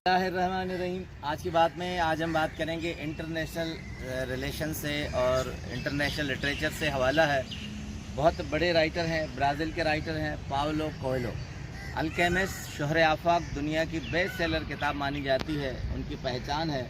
बिस्मिल्लाहिर्रहमानिर्रहीम। आज की बात में आज हम बात करेंगे इंटरनेशनल रिलेशन से और इंटरनेशनल लिटरेचर से हवाला है। बहुत बड़े राइटर हैं, ब्राज़ील के राइटर हैं पाउलो कोएल्हो। अल्केमिस्ट शोहर आफाक दुनिया की बेस्ट सेलर किताब मानी जाती है। उनकी पहचान है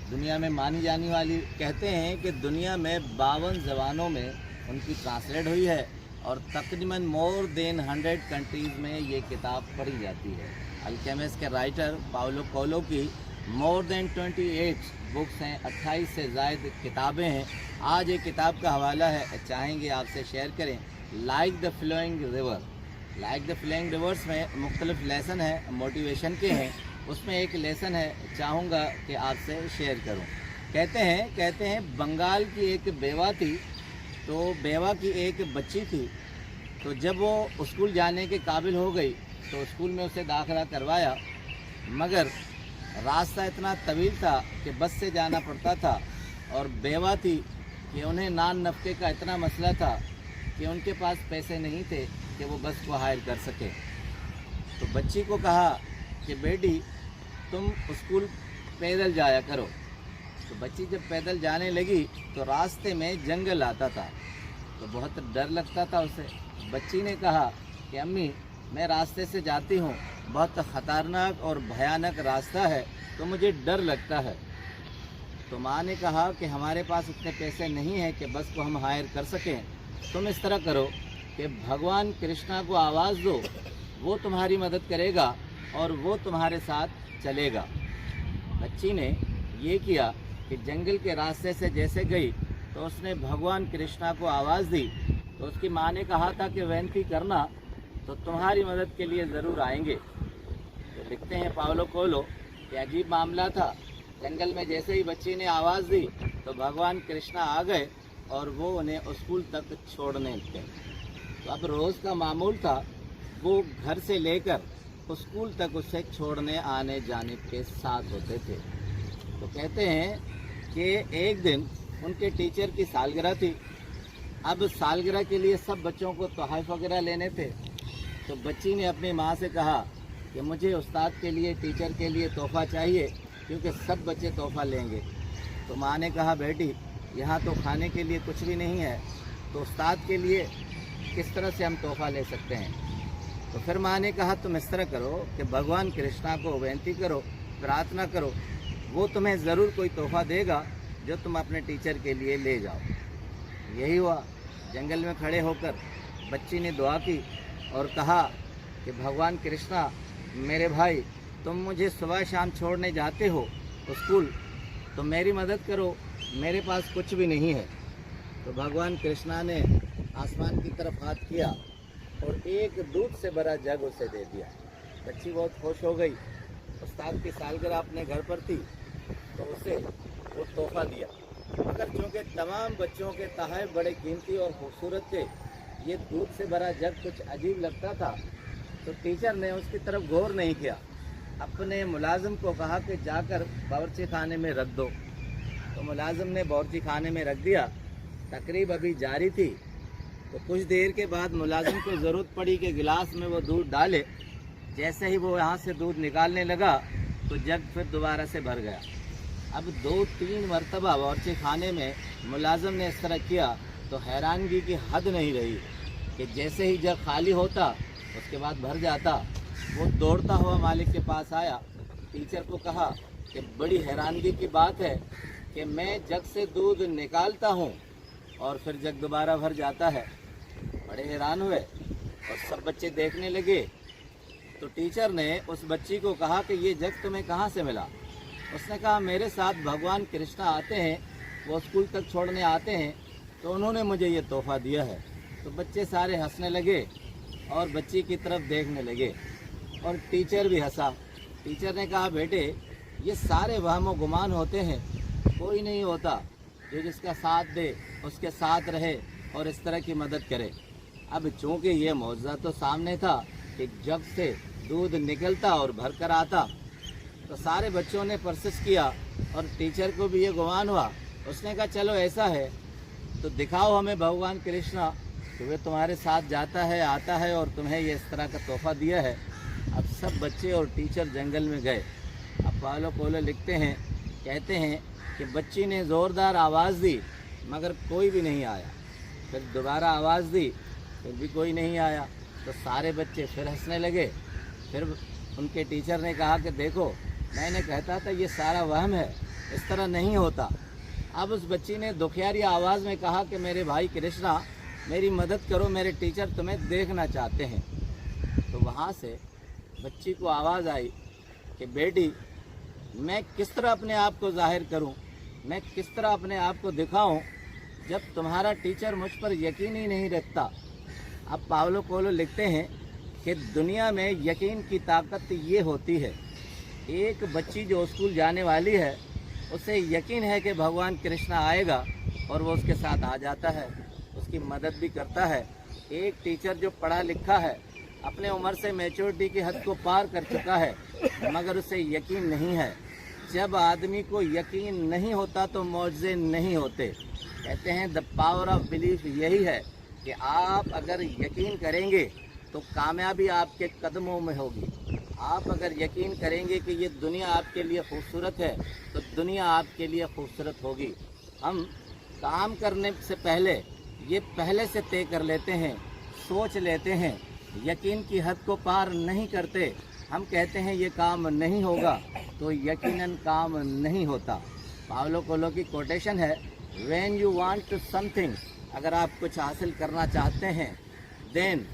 दुनिया में मानी जाने वाली। कहते हैं कि दुनिया में 52 ज़बानों में उनकी ट्रांसलेट हुई है और तकरीबन मोर देन 100 कंट्रीज़ में ये किताब पढ़ी जाती है। अल्केमिस्ट के राइटर पाउलो कोएल्हो की मोर देन 28 बुक्स हैं, 28 से ज़ायद किताबें हैं। आज एक किताब का हवाला है, चाहेंगे आपसे शेयर करें, like the flowing river. Like the flowing rivers में मुख्तलिफ लेसन है, मोटिवेशन के हैं। उसमें एक लेसन है, चाहूँगा कि आपसे शेयर करूँ। कहते हैं बंगाल की एक बेवा थी, तो बेवा की एक बच्ची थी। तो जब वो स्कूल जाने के काबिल हो गई तो स्कूल में उसे दाखिला करवाया, मगर रास्ता इतना तवील था कि बस से जाना पड़ता था और बेवा थी कि उन्हें नान नफ़्के का इतना मसला था कि उनके पास पैसे नहीं थे कि वो बस को हायर कर सके। तो बच्ची को कहा कि बेटी तुम स्कूल पैदल जाया करो। तो बच्ची जब पैदल जाने लगी तो रास्ते में जंगल आता था, तो बहुत डर लगता था उसे। बच्ची ने कहा कि अम्मी मैं रास्ते से जाती हूँ, बहुत ख़तरनाक और भयानक रास्ता है, तो मुझे डर लगता है। तो माँ ने कहा कि हमारे पास इतने पैसे नहीं हैं कि बस को हम हायर कर सकें। तुम इस तरह करो कि भगवान कृष्णा को आवाज़ दो, वो तुम्हारी मदद करेगा और वो तुम्हारे साथ चलेगा। बच्ची ने ये किया कि जंगल के रास्ते से जैसे गई तो उसने भगवान कृष्णा को आवाज़ दी। तो उसकी माँ ने कहा था कि विनती करना, तो तुम्हारी मदद के लिए ज़रूर आएंगे। तो लिखते हैं पाउलो कोएल्हो कि अजीब मामला था। जंगल में जैसे ही बच्ची ने आवाज़ दी तो भगवान कृष्णा आ गए और वो उन्हें स्कूल तक छोड़ने गए। तो अब रोज़ का मामूल था, वो घर से लेकर स्कूल तक उसे छोड़ने आने जाने के साथ होते थे। तो कहते हैं कि एक दिन उनके टीचर की सालगिरह थी। अब सालगिरह के लिए सब बच्चों को तोहफ़े वगैरह लेने थे। तो बच्ची ने अपनी माँ से कहा कि मुझे उस्ताद के लिए, टीचर के लिए तोहफ़ा चाहिए, क्योंकि सब बच्चे तोहफ़ा लेंगे। तो माँ ने कहा बेटी यहाँ तो खाने के लिए कुछ भी नहीं है, तो उस्ताद के लिए किस तरह से हम तोहफ़ा ले सकते हैं। तो फिर माँ ने कहा तुम इस तरह करो कि भगवान कृष्णा को विनती करो, प्रार्थना करो, वो तुम्हें ज़रूर कोई तोहफ़ा देगा जो तुम अपने टीचर के लिए ले जाओ। यही हुआ। जंगल में खड़े होकर बच्ची ने दुआ की और कहा कि भगवान कृष्णा मेरे भाई, तुम मुझे सुबह शाम छोड़ने जाते हो स्कूल, तो मेरी मदद करो, मेरे पास कुछ भी नहीं है। तो भगवान कृष्णा ने आसमान की तरफ हाथ किया और एक दूध से भरा जग उसे दे दिया। बच्ची बहुत खुश हो गई। उस्ताद की सालगिरह अपने घर पर थी तो उसे वो तोहफ़ा दिया, मगर चूँकि तमाम बच्चों के तोहफ़े बड़े कीमती और खूबसूरत थे, ये दूध से भरा जग कुछ अजीब लगता था। तो टीचर ने उसकी तरफ गौर नहीं किया। अपने मुलाजिम को कहा कि जाकर बावर्ची खाने में रख दो। तो मुलाजिम ने बावर्ची खाने में रख दिया। तकरीब अभी जारी थी, तो कुछ देर के बाद मुलाजिम को ज़रूरत पड़ी कि गिलास में वो दूध डाले। जैसे ही वो यहाँ से दूध निकालने लगा तो जग फिर दोबारा से भर गया। अब 2-3 मरतबा बावर्ची खाने में मुलाजिम ने इस तरह किया तो हैरानगी की हद नहीं रही कि जैसे ही जग खाली होता उसके बाद भर जाता। वो दौड़ता हुआ मालिक के पास आया, टीचर को कहा कि बड़ी हैरानगी की बात है कि मैं जग से दूध निकालता हूँ और फिर जग दोबारा भर जाता है। बड़े हैरान हुए और सब बच्चे देखने लगे। तो टीचर ने उस बच्ची को कहा कि ये जग तुम्हें कहाँ से मिला। उसने कहा मेरे साथ भगवान कृष्णा आते हैं, वो स्कूल तक छोड़ने आते हैं, तो उन्होंने मुझे ये तोहफ़ा दिया है। तो बच्चे सारे हंसने लगे और बच्ची की तरफ देखने लगे और टीचर भी हंसा। टीचर ने कहा बेटे ये सारे वहम व गुमान होते हैं, कोई नहीं होता जो जिसका साथ दे उसके साथ रहे और इस तरह की मदद करे। अब चूँकि ये मौजज़ा तो सामने था कि जग से दूध निकलता और भर कर आता, तो सारे बच्चों ने परसिस्ट किया और टीचर को भी ये गुमान हुआ। उसने कहा चलो ऐसा है तो दिखाओ हमें भगवान कृष्णा कि वे तुम्हारे साथ जाता है, आता है और तुम्हें ये इस तरह का तोहफ़ा दिया है। अब सब बच्चे और टीचर जंगल में गए। अब पाउलो कोएल्हो लिखते हैं, कहते हैं कि बच्ची ने ज़ोरदार आवाज़ दी मगर कोई भी नहीं आया। फिर दोबारा आवाज़ दी, फिर भी कोई नहीं आया। तो सारे बच्चे फिर हंसने लगे। फिर उनके टीचर ने कहा कि देखो, मैंने कहता था ये सारा वहम है, इस तरह नहीं होता। अब उस बच्ची ने दुखियारी आवाज़ में कहा कि मेरे भाई कृष्णा, मेरी मदद करो, मेरे टीचर तुम्हें देखना चाहते हैं। तो वहाँ से बच्ची को आवाज़ आई कि बेटी, मैं किस तरह अपने आप को जाहिर करूं, मैं किस तरह अपने आप को दिखाऊं जब तुम्हारा टीचर मुझ पर यकीन ही नहीं रखता। अब पाउलो कोएल्हो लिखते हैं कि दुनिया में यकीन की ताकत ये होती है। एक बच्ची जो स्कूल जाने वाली है, उसे यकीन है कि भगवान कृष्णा आएगा और वो उसके साथ आ जाता है, उसकी मदद भी करता है। एक टीचर जो पढ़ा लिखा है, अपने उम्र से मैच्योरिटी की हद को पार कर चुका है, मगर उसे यकीन नहीं है। जब आदमी को यकीन नहीं होता तो मौजज़े नहीं होते। कहते हैं द पावर ऑफ बिलीफ यही है कि आप अगर यकीन करेंगे तो कामयाबी आपके कदमों में होगी। आप अगर यकीन करेंगे कि ये दुनिया आपके लिए खूबसूरत है तो दुनिया आपके लिए खूबसूरत होगी। हम काम करने से पहले ये पहले से तय कर लेते हैं, सोच लेते हैं, यकीन की हद को पार नहीं करते। हम कहते हैं ये काम नहीं होगा तो यकीनन काम नहीं होता। पाउलो कोएल्हो की कोटेशन है, व्हेन यू वांट समथिंग, अगर आप कुछ हासिल करना चाहते हैं, then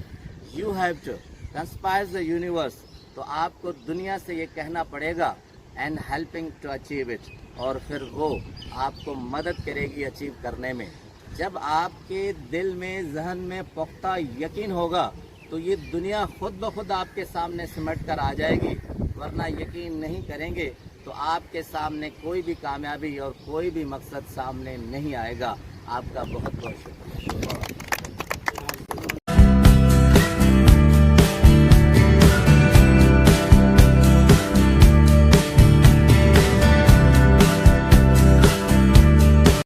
you have to conspire the universe, तो आपको दुनिया से ये कहना पड़ेगा and helping to achieve it, और फिर वो आपको मदद करेगी अचीव करने में। जब आपके दिल में, जहन में पुख्ता यकीन होगा तो ये दुनिया खुद ब खुद आपके सामने सिमट कर आ जाएगी। वरना यकीन नहीं करेंगे तो आपके सामने कोई भी कामयाबी और कोई भी मकसद सामने नहीं आएगा। आपका बहुत बहुत शुक्रिया।